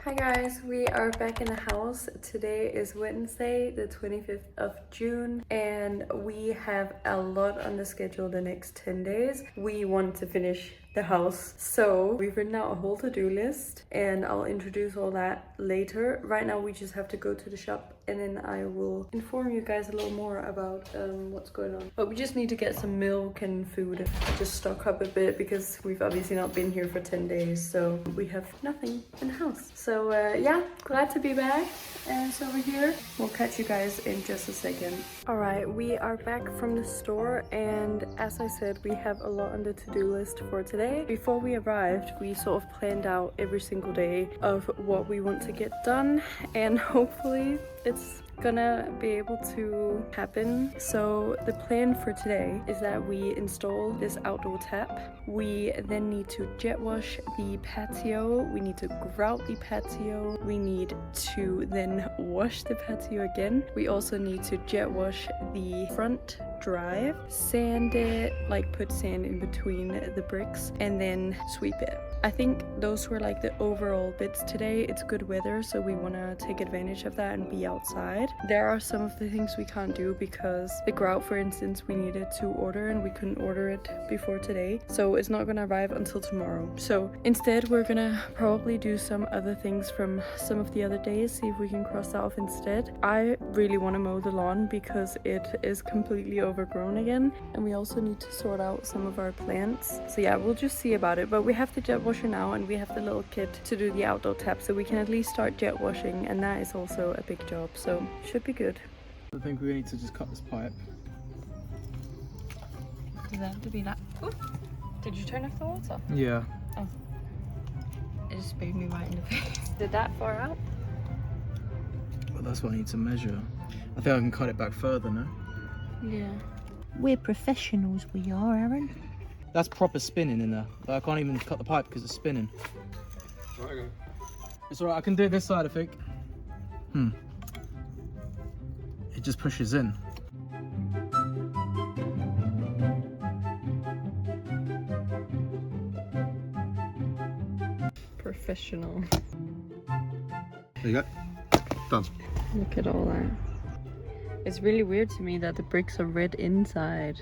Hi guys, we are back in the house. Today is Wednesday, the 25th of June, and we have a lot on the schedule the next 10 days. We want to finish the house, so we've written out a whole to-do list, and I'll introduce all that later. Right now we just have to go to the shop, and then I will inform you guys a little more about what's going on. But we just need to get some milk and food, just stock up a bit, because we've obviously not been here for 10 days, so we have nothing in the house. So yeah, glad to be back. And so we're here. We'll catch you guys in just a second. All right, we are back from the store, and as I said, we have a lot on the to-do list for today. Before we arrived, we sort of planned out every single day of what we want to get done, and hopefully it's gonna be able to happen. So the plan for today is that we install this outdoor tap. We then need to jet wash the patio. We need to grout the patio. We need to then wash the patio again. We also need to jet wash the front drive, sand it, like put sand in between the bricks, and then sweep it. I think those were like the overall bits today. It's good weather, so we want to take advantage of that and be outside. There are some of the things we can't do because the grout, for instance, we needed to order and we couldn't order it before today, so it's not gonna arrive until tomorrow. So instead we're gonna probably do some other things from some of the other days, see if we can cross that off instead. I really want to mow the lawn because it is completely overgrown again, and we also need to sort out some of our plants. So yeah, we'll just see about it. But we have the jet washer now, and we have the little kit to do the outdoor tap, so we can at least start jet washing, and that is also a big job, so should be good. I think we need to just cut this pipe. Does that have to be that? Ooh. Did you turn off the water? Yeah. Oh. It just sprayed me right in the face. Did that far out? Well, that's what I need to measure. I think I can cut it back further, no? Yeah. We're professionals, we are, Aaron. That's proper spinning in there. Like, I can't even cut the pipe because it's spinning. Okay. It's alright, I can do it this side, I think. It just pushes in. Professional. There you go. Done. Look at all that. It's really weird to me that the bricks are red inside.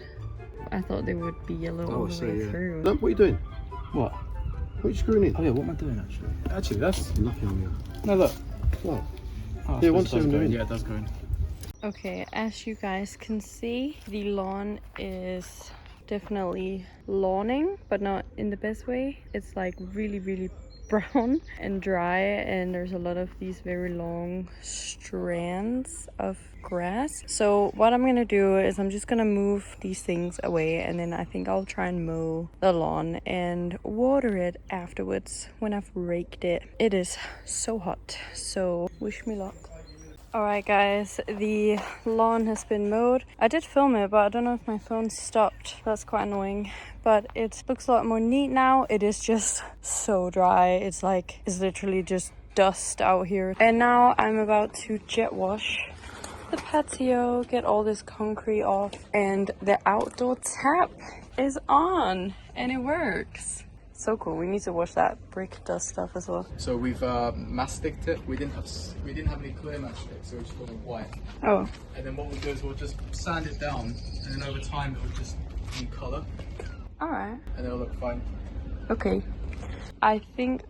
I thought they would be yellow all the way through. No, what are you doing? What? What are you screwing in? Oh yeah, what am I doing actually? Actually, that's... Nothing on you. No, look. What? Oh, Yeah, I once suppose it does I'm go in. doing. Yeah, it does go in. Okay, as you guys can see, the lawn is definitely lawning, but not in the best way. It's like really brown and dry, and there's a lot of these very long strands of grass. So what I'm gonna do is I'm just gonna move these things away, and then I think I'll try and mow the lawn and water it afterwards when I've raked it. It is so hot, so wish me luck. Alright guys, the lawn has been mowed. I did film it, but I don't know if my phone stopped. That's quite annoying. But it looks a lot more neat now. It is just so dry. It's literally just dust out here. And now I'm about to jet wash the patio, get all this concrete off, and the outdoor tap is on and it works. So cool. We need to wash that brick dust stuff as well. So we've masticked it. We didn't have any clear mastic, so we just got it white. Oh. And then what we'll do is we'll just sand it down, and then over time it will just be colour, Alright. and it'll look fine. Okay. I think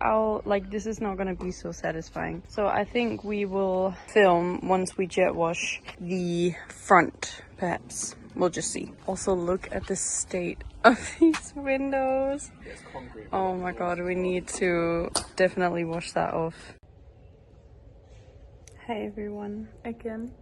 this is not gonna be so satisfying. So I think we will film once we jet wash the front, perhaps. We'll just see. Also look at the state of these windows. It's concrete. Oh my god, we need to definitely wash that off. Hey everyone, again.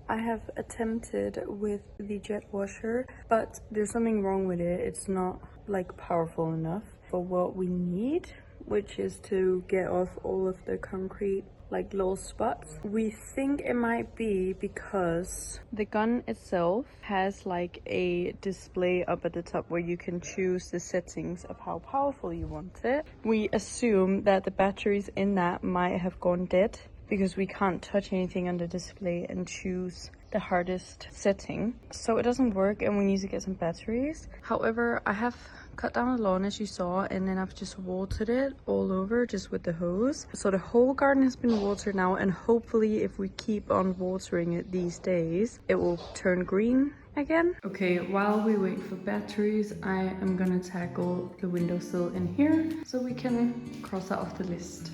I have attempted with the jet washer, but there's something wrong with it. It's not like powerful enough for what we need, which is to get off all of the concrete like little spots. We think it might be because the gun itself has like a display up at the top where you can choose the settings of how powerful you want it. We assume that the batteries in that might have gone dead because we can't touch anything on the display and choose the hardest setting, so it doesn't work and we need to get some batteries. However, I have cut down the lawn as you saw, and then I've just watered it all over just with the hose. So the whole garden has been watered now, and hopefully if we keep on watering it these days, it will turn green again. Okay, while we wait for batteries, I am gonna tackle the windowsill in here so we can cross that off the list.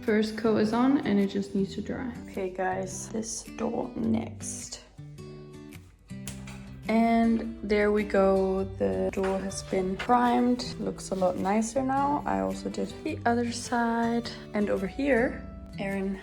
First coat is on and it just needs to dry. Okay guys, this door next. And there we go, the door has been primed, looks a lot nicer now. I also did the other side. And over here, Aaron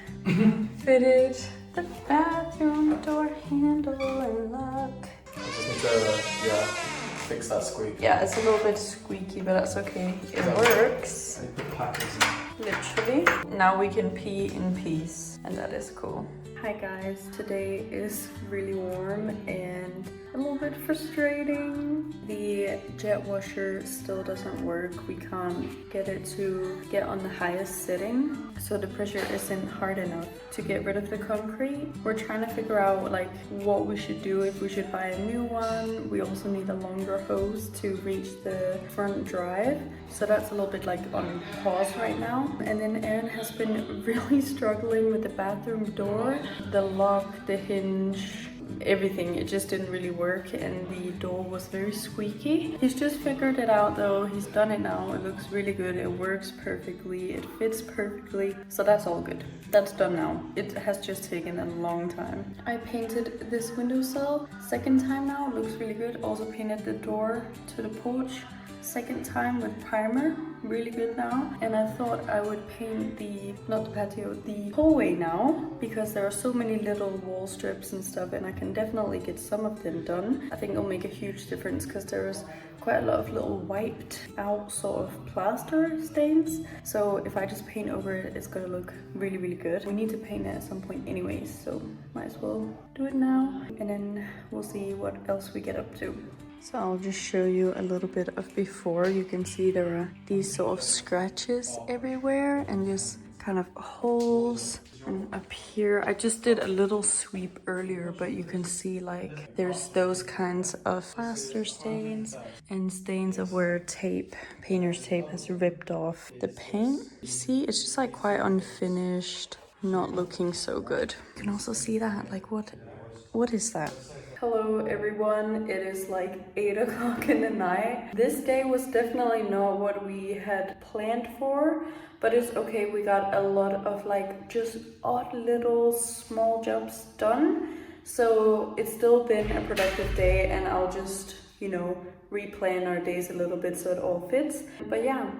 fitted the bathroom door handle and look. I just need to, fix that squeak. Yeah, it's a little bit squeaky, but that's okay. It works. I put packers in. Literally. Now we can pee in peace, and that is cool. Hi guys, today is really warm and a little bit frustrating. The jet washer still doesn't work. We can't get it to get on the highest setting, so the pressure isn't hard enough to get rid of the concrete. We're trying to figure out like what we should do, if we should buy a new one. We also need a longer hose to reach the front drive, so that's a little bit like on pause right now. And then Aaron has been really struggling with the bathroom door, the lock, the hinge, everything. It just didn't really work and the door was very squeaky. He's just figured it out though. He's done it now. It looks really good. It works perfectly. It fits perfectly. So that's all good. That's done now. It has just taken a long time. I painted this windowsill second time now. It looks really good. Also painted the door to the porch second time with primer, really good now. And I thought I would paint the, not the patio, the hallway now, because there are so many little wall strips and stuff, and I can definitely get some of them done. I think it'll make a huge difference because there's quite a lot of little wiped out sort of plaster stains. So if I just paint over it, it's gonna look really, really good. We need to paint it at some point anyways, so might as well do it now, and then we'll see what else we get up to. So I'll just show you a little bit of before. You can see there are these sort of scratches everywhere and just kind of holes. And up here, I just did a little sweep earlier, but you can see like there's those kinds of plaster stains and stains of where tape, painter's tape has ripped off the paint. You see, it's just like quite unfinished, not looking so good. You can also see that, like what is that? Hello everyone, it is like 8 o'clock in the night. This day was definitely not what we had planned for, but it's okay. We got a lot of like just odd little small jobs done. So it's still been a productive day, and I'll just, you know, replan our days a little bit so it all fits. But yeah,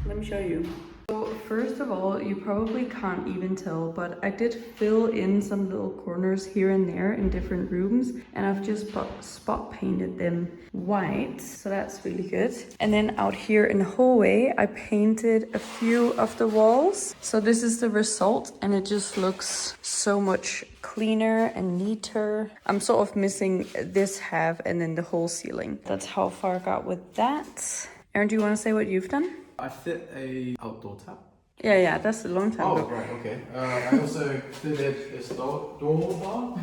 let me show you. So first of all, you probably can't even tell, but I did fill in some little corners here and there in different rooms, and I've just spot painted them white, so that's really good. And then out here in the hallway, I painted a few of the walls. So this is the result, and it just looks so much cleaner and neater. I'm sort of missing this half and then the whole ceiling. That's how far I got with that. Aaron, do you want to say what you've done? I fit a outdoor tap. Yeah, that's a long time ago. Oh, right, okay. I also fitted this door bar.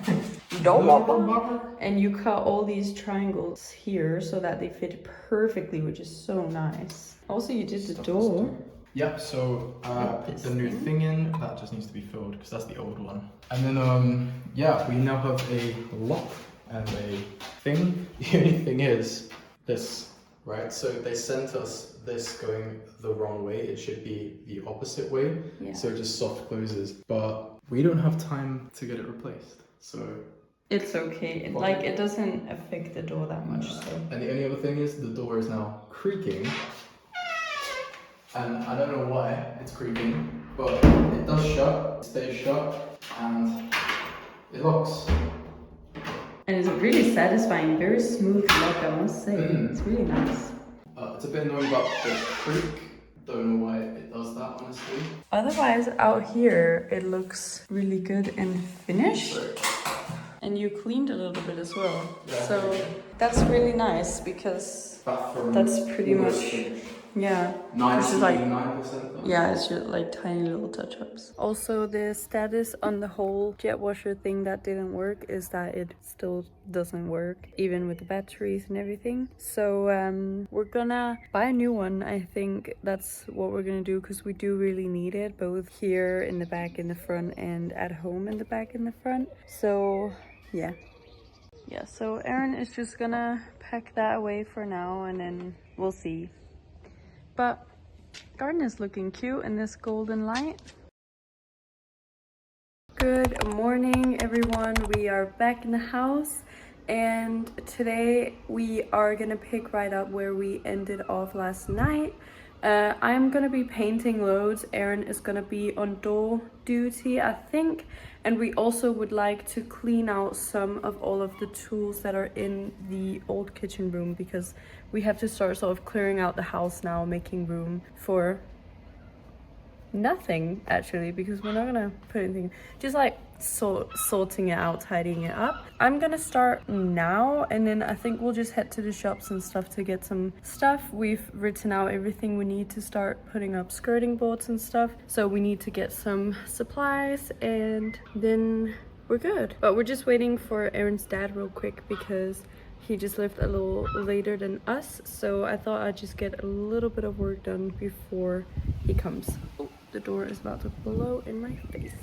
And you cut all these triangles here so that they fit perfectly, which is so nice. Also, you did the door. Yep, so I put the new thing in. That just needs to be filled because that's the old one. And then, yeah, we now have a lock and a thing. The only thing is this, right? So they sent us this going the wrong way. It should be the opposite way. Yeah. So it just soft closes. But we don't have time to get it replaced. So it's okay. Like, it doesn't affect the door that much. So. And the only other thing is the door is now creaking. And I don't know why it's creaking, but it does shut, it stays shut, and it locks. And it's really satisfying, very smooth lock, I must say. It's really nice. It's a bit annoying about the creak. Don't know why it does that, honestly. Otherwise, out here, it looks really good and finished. And you cleaned a little bit as well. Yeah. So that's really nice because that's pretty much Yeah. This is like 99%. yeah, it's just like tiny little touch-ups. Also, the status on the whole jet washer thing that didn't work is that it still doesn't work, even with the batteries and everything. So we're gonna buy a new one. I think that's what we're gonna do because we do really need it, both here in the back in the front and at home in the back in the front. So yeah. Yeah, so Aaron is just gonna pack that away for now and then we'll see. But garden is looking cute in this golden light. Good morning, everyone. We are back in the house and today we are gonna pick right up where we ended off last night. I'm gonna be painting loads. Aaron is gonna be on door duty, I think. And we also would like to clean out some of all of the tools that are in the old kitchen room because we have to start sort of clearing out the house now, making room for nothing actually, because we're not gonna put anything, just like sorting it out, tidying it up. I'm gonna start now and then I think we'll just head to the shops and stuff to get some stuff. We've written out everything we need to start putting up skirting boards and stuff, so we need to get some supplies and then we're good. But we're just waiting for Aaron's dad real quick because he just left a little later than us, so I thought I'd just get a little bit of work done before he comes. Oh, the door is about to blow in my face.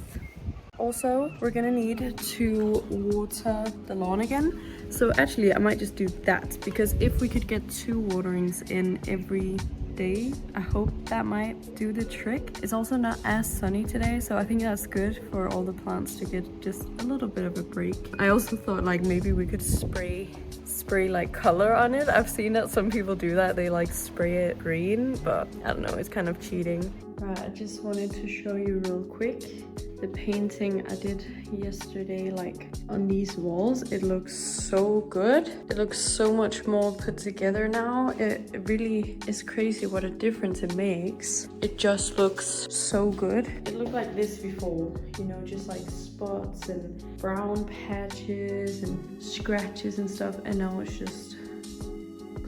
Also, we're gonna need to water the lawn again. So actually, I might just do that because if we could get 2 waterings in every day, I hope that might do the trick. It's also not as sunny today, so I think that's good for all the plants to get just a little bit of a break. I also thought like maybe we could spray like color on it. I've seen that some people do that, they like spray it green, but I don't know, it's kind of cheating. Right, I just wanted to show you real quick the painting I did yesterday, like on these walls. It looks so good. It looks so much more put together now. It really is crazy what a difference it makes. It just looks so good. It looked like this before, you know, just like spots and brown patches and scratches and stuff, and now it's just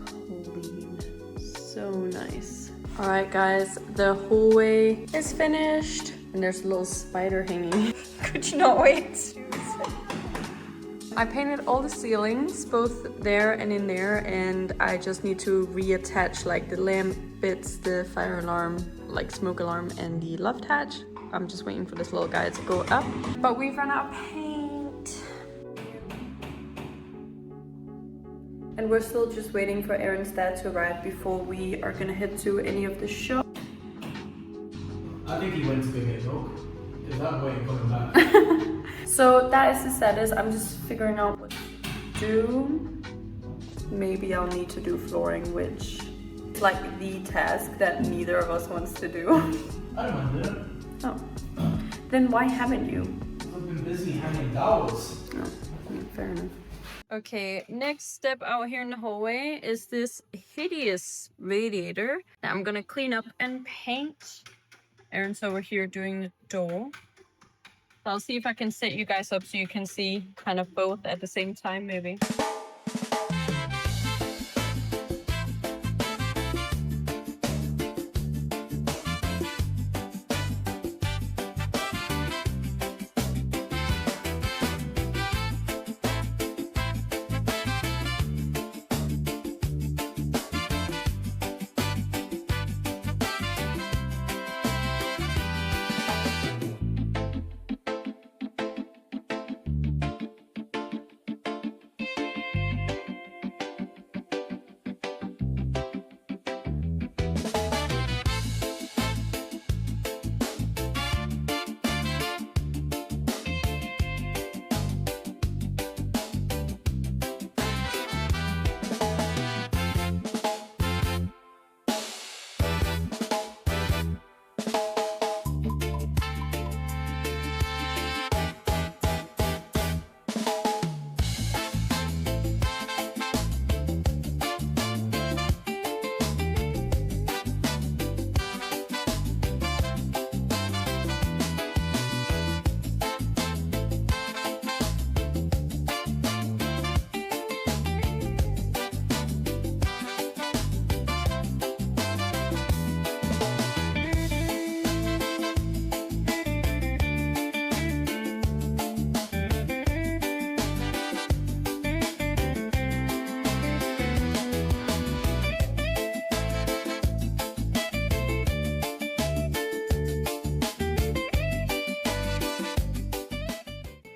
clean. So nice. All right, guys, the hallway is finished. And there's a little spider hanging. Could you not wait? I painted all the ceilings, both there and in there, and I just need to reattach like the lamp bits, the fire alarm, like smoke alarm, and the love hatch. I'm just waiting for this little guy to go up. But we've run out of paint. And we're still just waiting for Aaron's dad to arrive before we are gonna head to any of the shops. I think he went to go get a dog. Is that way coming back? So that is the status. I'm just figuring out what to do. Maybe I'll need to do flooring, which is like the task that neither of us wants to do. I don't mind doing it. Oh. Then why haven't you? I've been busy hanging dowels. No, fair enough. Okay, next step out here in the hallway is this hideous radiator that I'm gonna clean up and paint. Aaron's over here doing the door. So I'll see if I can set you guys up so you can see kind of both at the same time, maybe.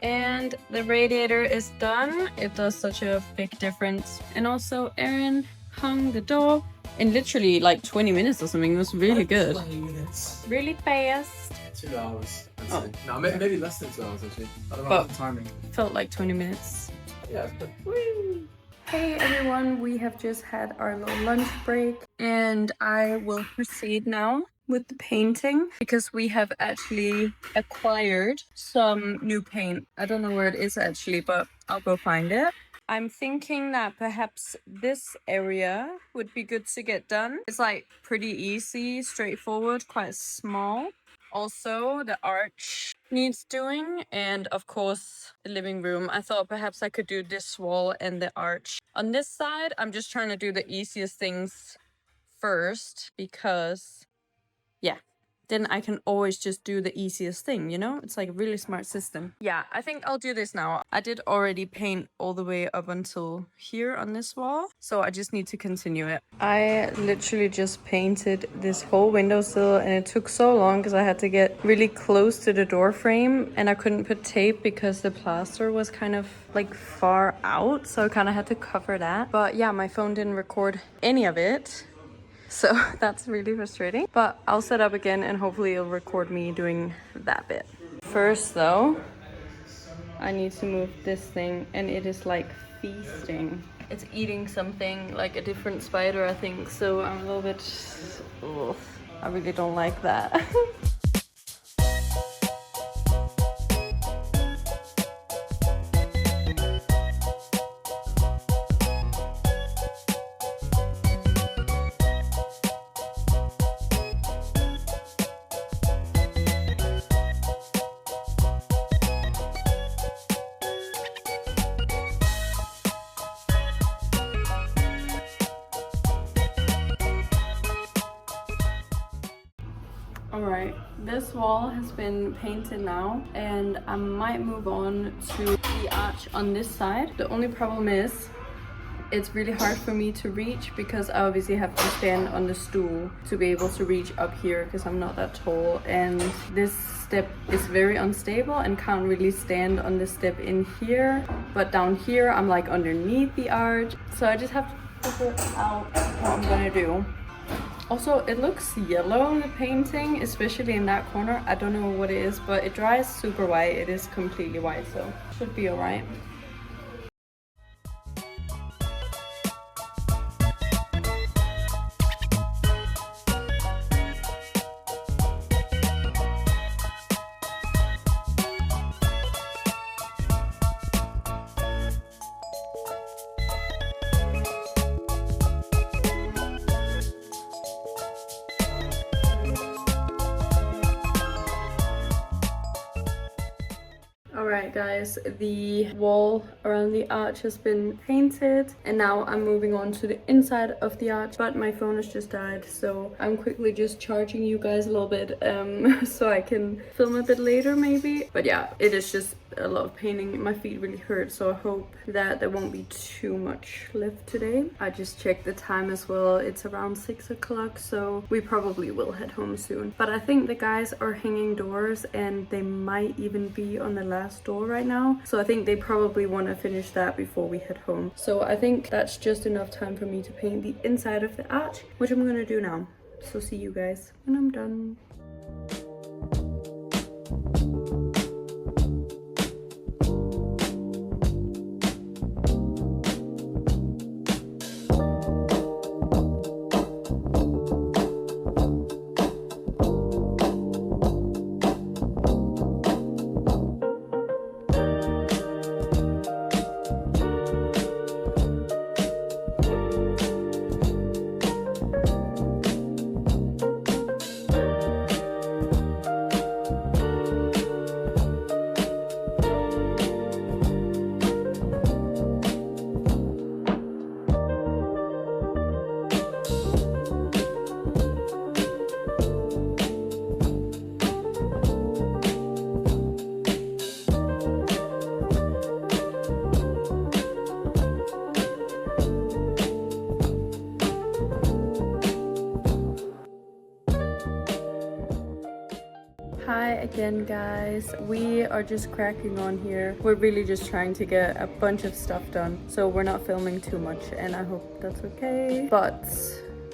And the radiator is done. It does such a big difference. And also Aaron hung the door in literally like 20 minutes or something. It was really good. 20 minutes. Really fast. 2 hours. I'd Oh. say. No, maybe less than 2 hours actually. I don't know But- the timing. Felt like 20 minutes. Yeah, but Hey everyone, we have just had our little lunch break and I will proceed now with the painting because we have actually acquired some new paint. I don't know where it is actually, but I'll go find it. I'm thinking that perhaps this area would be good to get done. It's like pretty easy, straightforward, quite small. Also, the arch needs doing, and of course the living room. I thought perhaps I could do this wall and the arch. On this side, I'm just trying to do the easiest things first because, yeah, then I can always just do the easiest thing, you know? It's like a really smart system. Yeah, I think I'll do this now. I did already paint all the way up until here on this wall, so I just need to continue it. I literally just painted this whole windowsill and it took so long because I had to get really close to the door frame and I couldn't put tape because the plaster was kind of like far out, so I kind of had to cover that. But yeah, my phone didn't record any of it. So that's really frustrating, but I'll set up again and hopefully it'll record me doing that bit. First though, I need to move this thing and it is like feasting. It's eating something, like a different spider I think, so I'm a little bit, ugh, I really don't like that. Alright, this wall has been painted now and I might move on to the arch on this side. The only problem is it's really hard for me to reach because I obviously have to stand on the stool to be able to reach up here because I'm not that tall, and this step is very unstable and can't really stand on the step in here, but down here I'm like underneath the arch, so I just have to figure out what I'm gonna do. Also, it looks yellow in the painting, especially in that corner. I don't know what it is, but it dries super white. It is completely white, so should be alright. Alright guys, the wall around the arch has been painted and now I'm moving on to the inside of the arch, but my phone has just died, so I'm quickly just charging you guys a little bit so I can film a bit later maybe. But yeah, it is just a lot of painting. My feet really hurt, so I hope that there won't be too much left today. I just checked the time as well. It's around 6 o'clock, so we probably will head home soon. But I think the guys are hanging doors and they might even be on the last door right now, so I think they probably want to finish that before we head home. So I think that's just enough time for me to paint the inside of the arch, which I'm gonna do now. So see you guys when I'm done. Hi again, guys. We are just cracking on here. We're really just trying to get a bunch of stuff done, so we're not filming too much, and I hope that's okay. But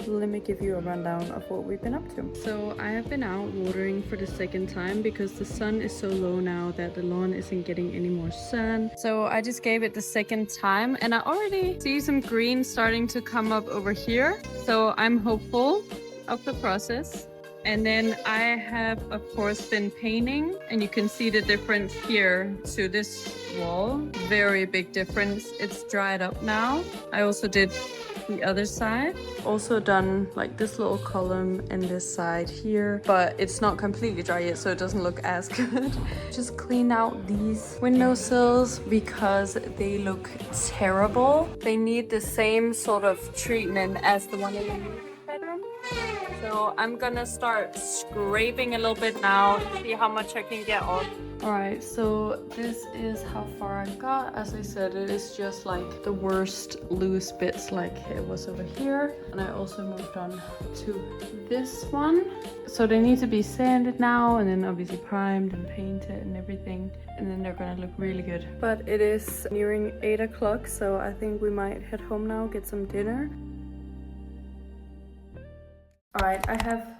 let me give you a rundown of what we've been up to. So I have been out watering for the second time because the sun is so low now that the lawn isn't getting any more sun. So I just gave it the second time, and I already see some green starting to come up over here. So I'm hopeful of the process. And then I have, of course, been painting, and you can see the difference here to this wall. Very big difference. It's dried up now. I also did the other side. Also done like this little column and this side here, but it's not completely dry yet, so it doesn't look as good. Just clean out these windowsills because they look terrible. They need the same sort of treatment as the one in the bedroom. So I'm gonna start scraping a little bit now, see how much I can get off. Alright, so this is how far I got. As I said, it is just like the worst loose bits like it was over here. And I also moved on to this one. So they need to be sanded now, and then obviously primed and painted and everything. And then they're gonna look really good. But it is nearing 8 o'clock, so I think we might head home now, get some dinner. Alright, I have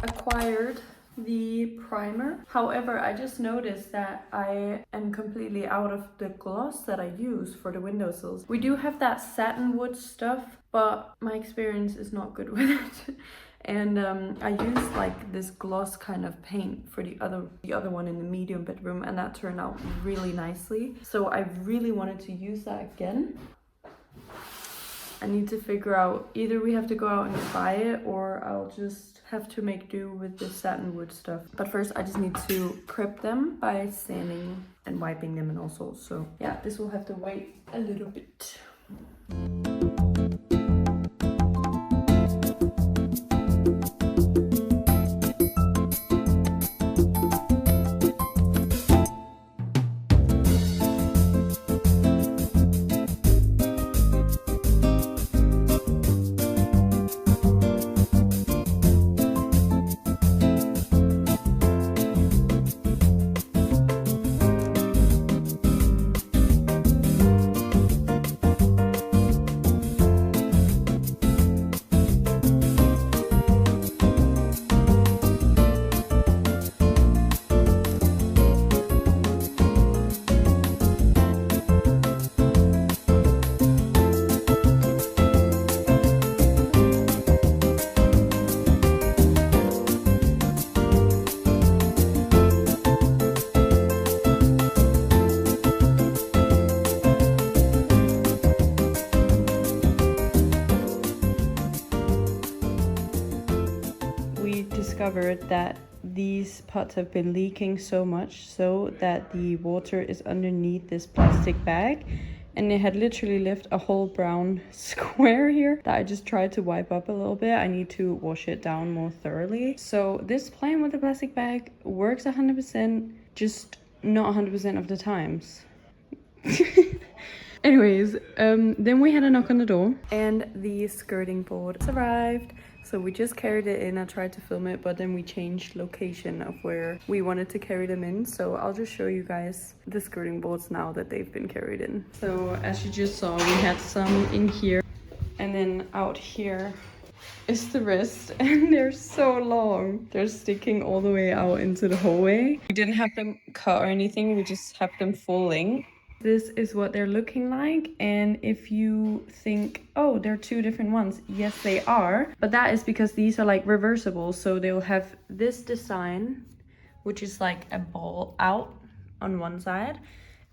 acquired the primer. However, I just noticed that I am completely out of the gloss that I use for the windowsills. We do have that satin wood stuff, but my experience is not good with it. And I used like this gloss kind of paint for the other one in the medium bedroom, and that turned out really nicely. So I really wanted to use that again. I need to figure out, either we have to go out and buy it, or I'll just have to make do with the satin wood stuff. But first I just need to prep them by sanding and wiping them and also. So yeah, this will have to wait a little bit. Discovered that these pots have been leaking so much so that the water is underneath this plastic bag, and it had literally left a whole brown square here that I just tried to wipe up a little bit. I need to wash it down more thoroughly. So this plan with the plastic bag works 100%, just not 100% of the times. Anyways, then we had a knock on the door and the skirting board arrived. So we just carried it in. I tried to film it, but then we changed location of where we wanted to carry them in. So I'll just show you guys the skirting boards now that they've been carried in. So as you just saw, we had some in here, and then out here is the rest, and they're so long. They're sticking all the way out into the hallway. We didn't have them cut or anything, we just have them full length. This is what they're looking like, and if you think, oh, they're two different ones, yes they are, but that is because these are like reversible. So they'll have this design, which is like a ball out on one side,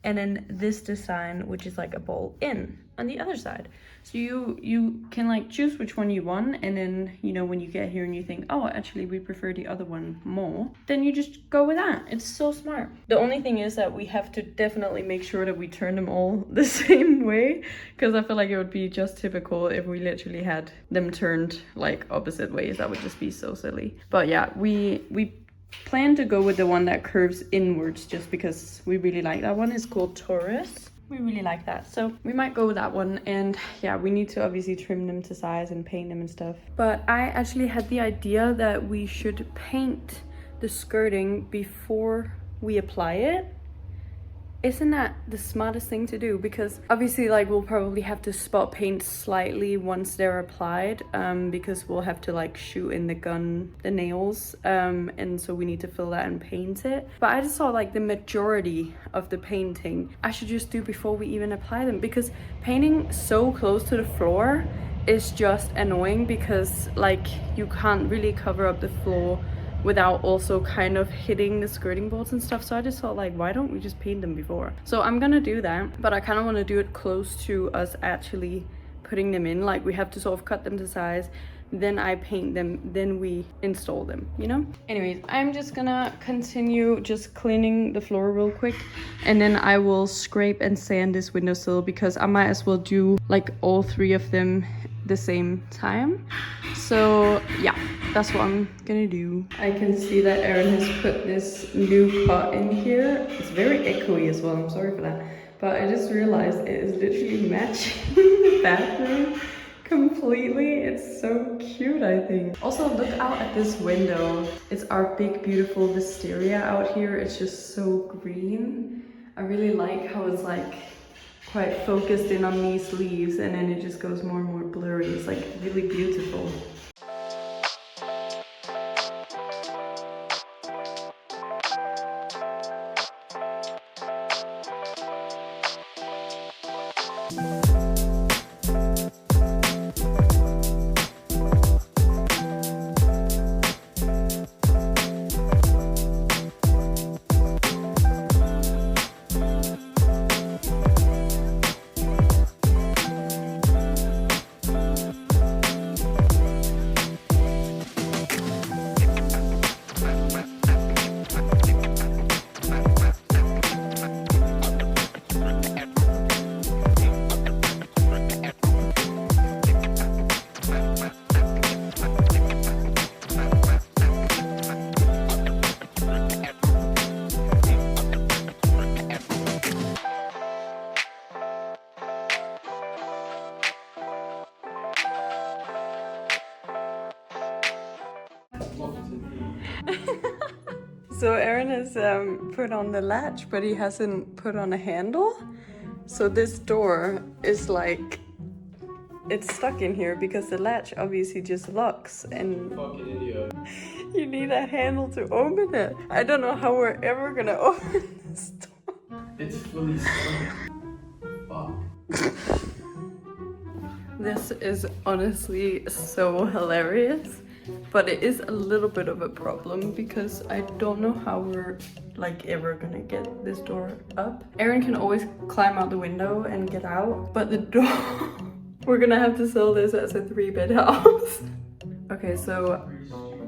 and then this design, which is like a ball in on the other side. So you can like choose which one you want, and then, you know, when you get here and you think, oh, actually we prefer the other one more, then you just go with that. It's so smart. The only thing is that we have to definitely make sure that we turn them all the same way, because I feel like it would be just typical if we literally had them turned like opposite ways. That would just be so silly. But yeah, we plan to go with the one that curves inwards just because we really like that one. It's called Taurus. We really like that, so we might go with that one. And yeah, we need to obviously trim them to size and paint them and stuff. But I actually had the idea that we should paint the skirting before we apply it. Isn't that the smartest thing to do? Because obviously like we'll probably have to spot paint slightly once they're applied, because we'll have to like shoot in the nails, and so we need to fill that and paint it. But I just thought like the majority of the painting I should just do before we even apply them, because painting so close to the floor is just annoying, because like you can't really cover up the floor without also kind of hitting the skirting boards and stuff. So I just thought like, why don't we just paint them before? So I'm gonna do that, but I kind of want to do it close to us actually putting them in. Like we have to sort of cut them to size, then I paint them, then we install them, you know? Anyways, I'm just gonna continue just cleaning the floor real quick, and then I will scrape and sand this windowsill, because I might as well do like all 3 of them the same time. So yeah, that's what I'm gonna do. I can see that Erin has put this new pot in here. It's very echoey as well, I'm sorry for that. But I just realized it is literally matching the bathroom completely. It's so cute, I think. Also, look out at this window. It's our big, beautiful wisteria out here. It's just so green. I really like how it's like quite focused in on these leaves, and then it just goes more and more blurry. It's like really beautiful. So Erin has put on the latch, but he hasn't put on a handle. So this door is like, it's stuck in here because the latch obviously just locks, and Fucking idiot. you need a handle to open it. I don't know how we're ever gonna open this door. It's fully stuck. Fuck. This is honestly so hilarious, but it is a little bit of a problem because I don't know how we're like ever gonna get this door up. Erin can always climb out the window and get out, but the door, we're gonna have to sell this as a 3-bed house. Okay, so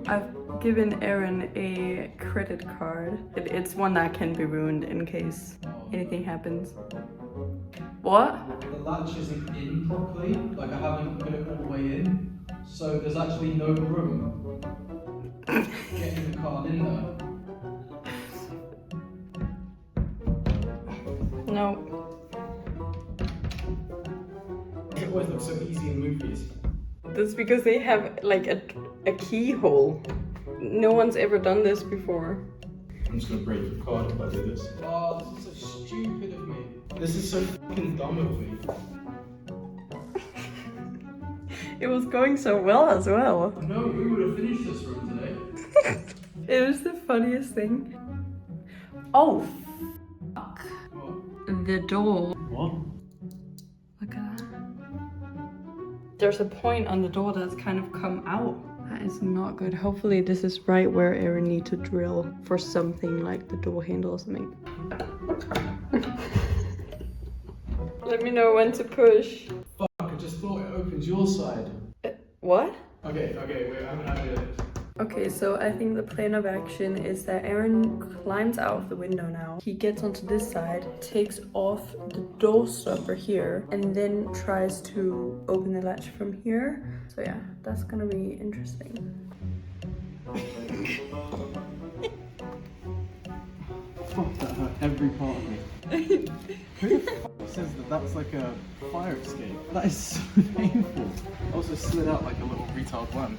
I've given Erin a credit card. It's one that can be ruined in case anything happens. What? The latch isn't in properly, like I haven't put it all the way in, so there's actually no room getting the card in there. No. It always looks so easy in movies. That's because they have like a keyhole. No one's ever done this before. I'm just gonna break the card if I do this. Oh, this is so stupid of me. This is so fucking dumb of me. It was going so well as well. No, we would have finished this room today. It was the funniest thing. Oh, fuck. What? The door. What? Look at that. There's a point on the door that's kind of come out. That is not good. Hopefully this is right where Erin needs to drill for something like the door handle or something. Let me know when to push. Fuck, I just thought it opens your side. What? Okay, wait, I'm gonna do it. Okay, so I think the plan of action is that Erin climbs out of the window now. He gets onto this side, takes off the door stopper here, and then tries to open the latch from here. So yeah, that's gonna be interesting. Fuck, that hurt every part of me. Who the fuck says that that's like a fire escape? That is so painful. I also slid out like a little retard one.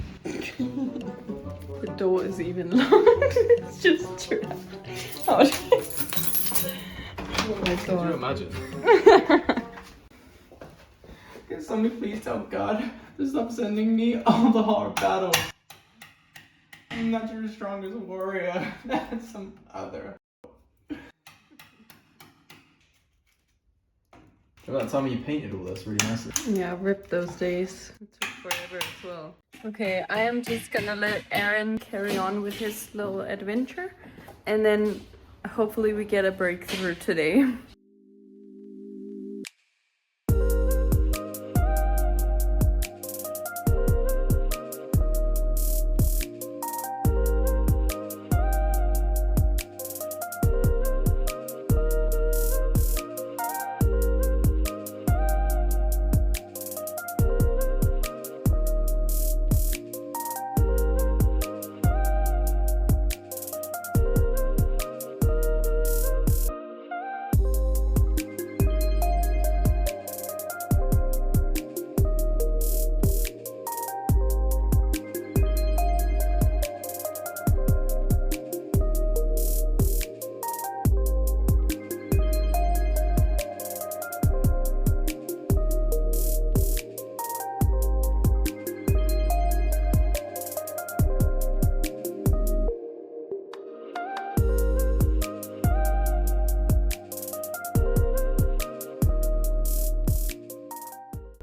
The door is even locked. It's just trapped. Oh my Could you god. imagine? Can somebody please tell God to stop sending me all the hard battles? I'm not your strongest warrior. That's some other. Remember that time you painted all this really nicely? Yeah, ripped those days. It took forever as well. Okay, I am just gonna let Aaron carry on with his little adventure, and then hopefully we get a breakthrough today.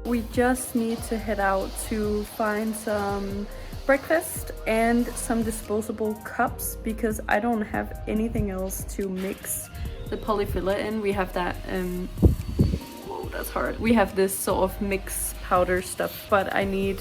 We just need to head out to find some breakfast and some disposable cups because I don't have anything else to mix the polyfiller in. We have that, whoa, that's hard. We have this sort of mix powder stuff, but I need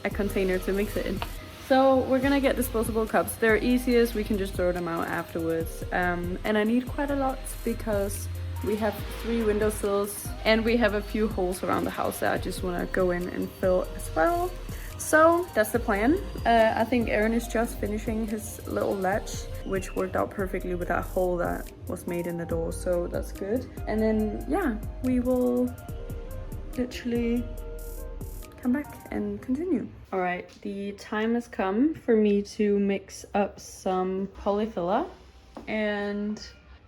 a container to mix it in. So we're gonna get disposable cups. They're easiest, we can just throw them out afterwards. And I need quite a lot because we have 3 windowsills and we have a few holes around the house that I just want to go in and fill as well. So that's the plan. I think Aaron is just finishing his little latch, which worked out perfectly with that hole that was made in the door, so that's good. And then yeah, we will literally come back and continue. All right, the time has come for me to mix up some polyfiller and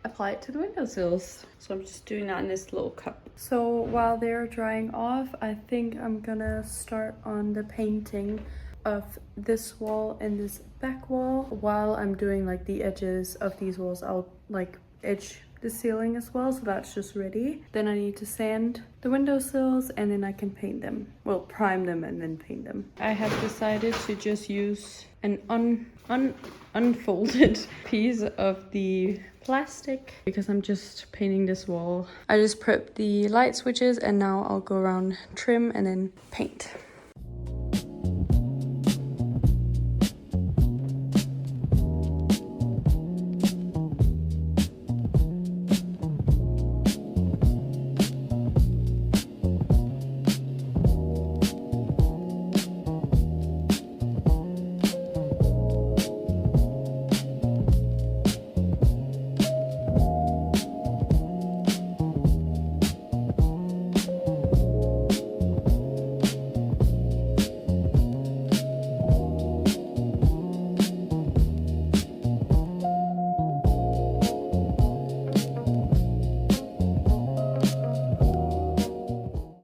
apply it to the windowsills. So I'm just doing that in this little cup. So while they're drying off, I think I'm gonna start on the painting of this wall and this back wall. While I'm doing like the edges of these walls, I'll like edge the ceiling as well, so that's just ready. Then I need to sand the windowsills and then I can paint them. Well, prime them and then paint them. I have decided to just use an unfolded piece of the plastic because I'm just painting this wall. I just prepped the light switches and now I'll go around, trim and then paint.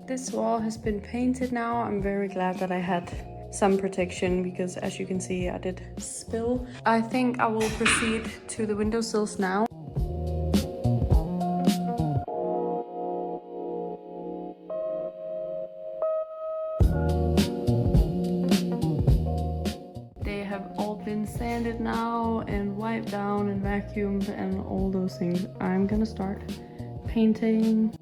This wall has been painted now. I'm very glad that I had some protection because as you can see I did spill. I think I will proceed to the windowsills now. They have all been sanded now and wiped down and vacuumed and all those things. I'm gonna start painting.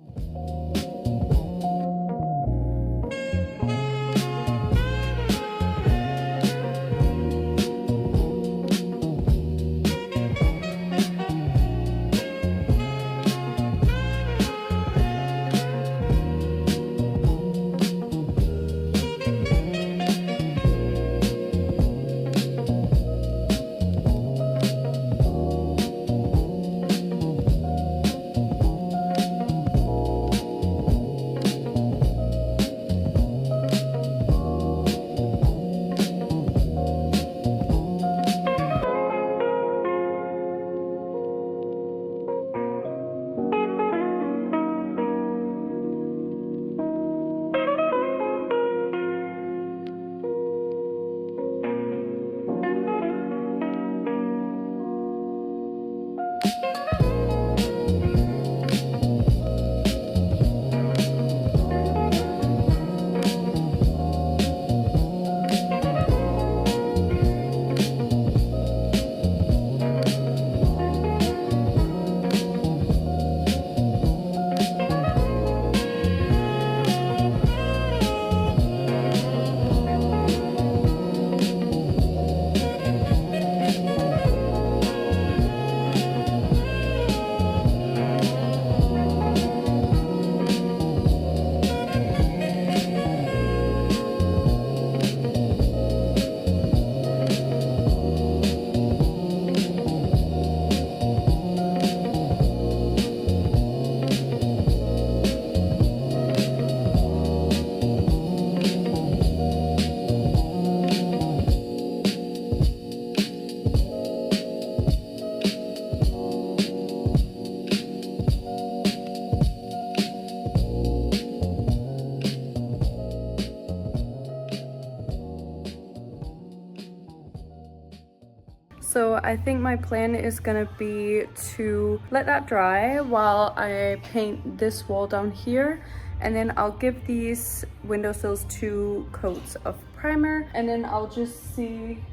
So I think my plan is gonna be to let that dry while I paint this wall down here, and then I'll give these windowsills 2 coats of primer, and then I'll just see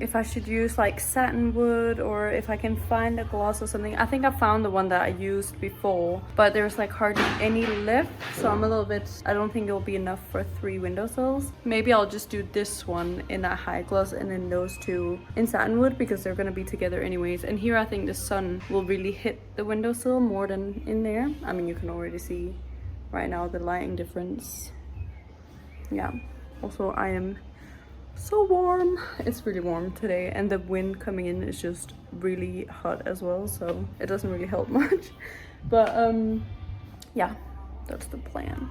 if I should use like satin wood or if I can find a gloss or something. I think I found the one that I used before, but there's like hardly any left, so I'm a little bit, I don't think it'll be enough for 3 windowsills. Maybe I'll just do this one in that high gloss and then those 2 in satin wood, because they're gonna be together anyways. And here I think the sun will really hit the windowsill more than in there. I mean, you can already see right now the lighting difference. Yeah, also I am so warm. It's really warm today, and the wind coming in is just really hot as well, so it doesn't really help much. But yeah, that's the plan.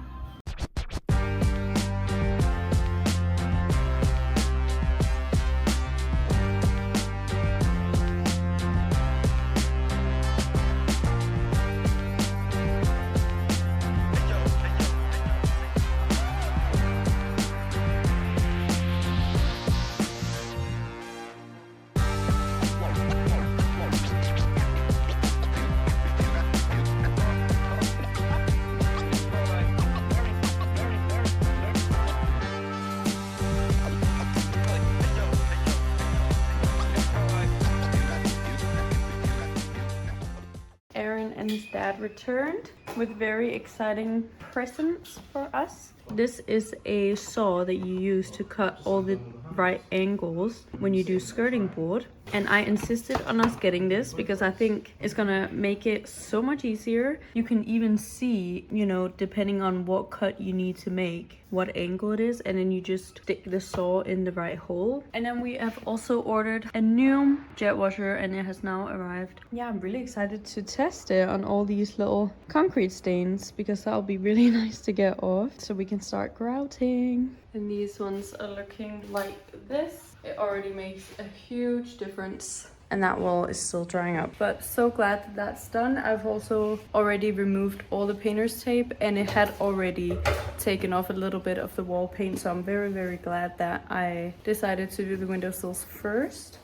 And his dad returned with very exciting presents for us. This is a saw that you use to cut all the right angles when you do skirting board, and I insisted on us getting this because I think it's gonna make it so much easier. You can even see, you know, depending on what cut you need to make, what angle it is, and then you just stick the saw in the right hole. And then we have also ordered a new jet washer, and it has now arrived. Yeah, I'm really excited to test it on all these little concrete stains, because that'll be really nice to get off so we can start grouting. And these ones are looking like this. It already makes a huge difference. And that wall is still drying up, but so glad that that's done. I've also already removed all the painter's tape, and it had already taken off a little bit of the wall paint, so I'm very, very glad that I decided to do the windowsills first.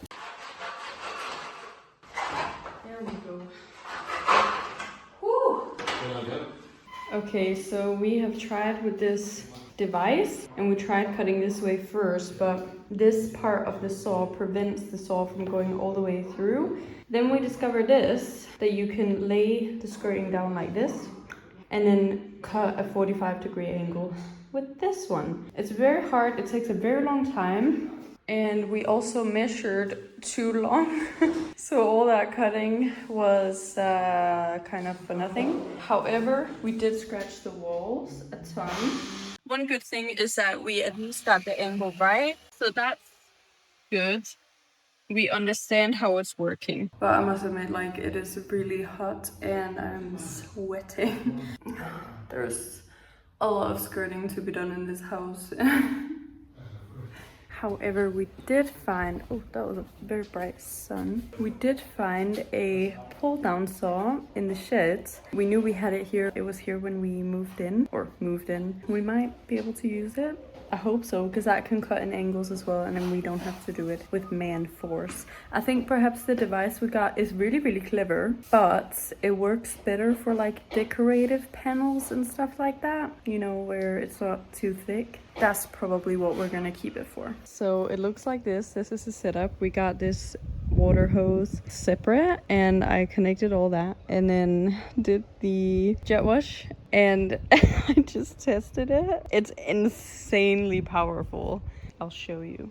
There we go. Woo! Okay, so we have tried with this device, and we tried cutting this way first, but this part of the saw prevents the saw from going all the way through. Then we discovered this, that you can lay the skirting down like this and then cut a 45-degree angle with this one. It's very hard, it takes a very long time, and we also measured too long. So all that cutting was kind of for nothing. However, we did scratch the walls a ton. One good thing is that we at least got the angle right, so that's good. We understand how it's working. But I must admit, like, it is really hot and I'm sweating. There's a lot of skirting to be done in this house. However, we did find, oh, that was a very bright sun. We did find a pull-down saw in the shed. We knew we had it here. It was here when we moved in. We might be able to use it. I hope so, because that can cut in angles as well, and then we don't have to do it with man force. I think perhaps the device we got is really, really clever, but it works better for like decorative panels and stuff like that, you know, where it's not too thick. That's probably what we're gonna keep it for. So it looks like this. This is the setup. We got this water hose separate, and I connected all that and then did the jet wash, and I just tested it. It's insanely powerful. I'll show you.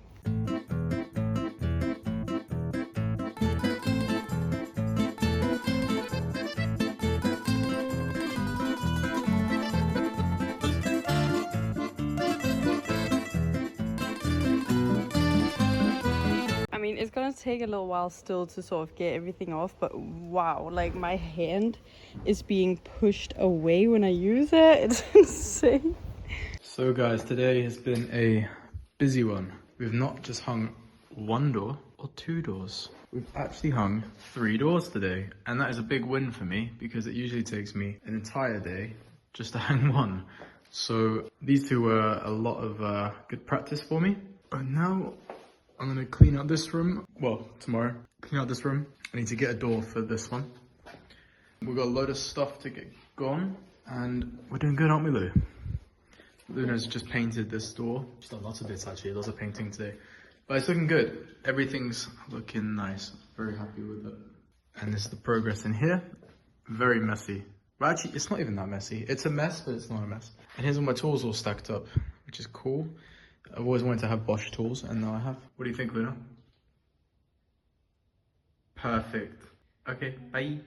I mean, it's gonna take a little while still to sort of get everything off, but wow, like my hand is being pushed away when I use it. It's insane. So guys, today has been a busy one. We've not just hung one door or 2 doors. We've actually hung 3 doors today, and that is a big win for me because it usually takes me an entire day just to hang one. So these 2 were a lot of good practice for me. But now I'm gonna clean out this room. Well, tomorrow. Clean out this room. I need to get a door for this one. We've got a load of stuff to get gone, and we're doing good, aren't we, Lou? Luna's just painted this door. She's done lots of bits actually, lots of painting today. But it's looking good. Everything's looking nice. Very happy with it. And this is the progress in here. Very messy. Well, actually, it's not even that messy. It's a mess, but it's not a mess. And here's all my tools all stacked up, which is cool. I've always wanted to have Bosch tools, and now I have. What do you think, Luna? Perfect. Okay, bye.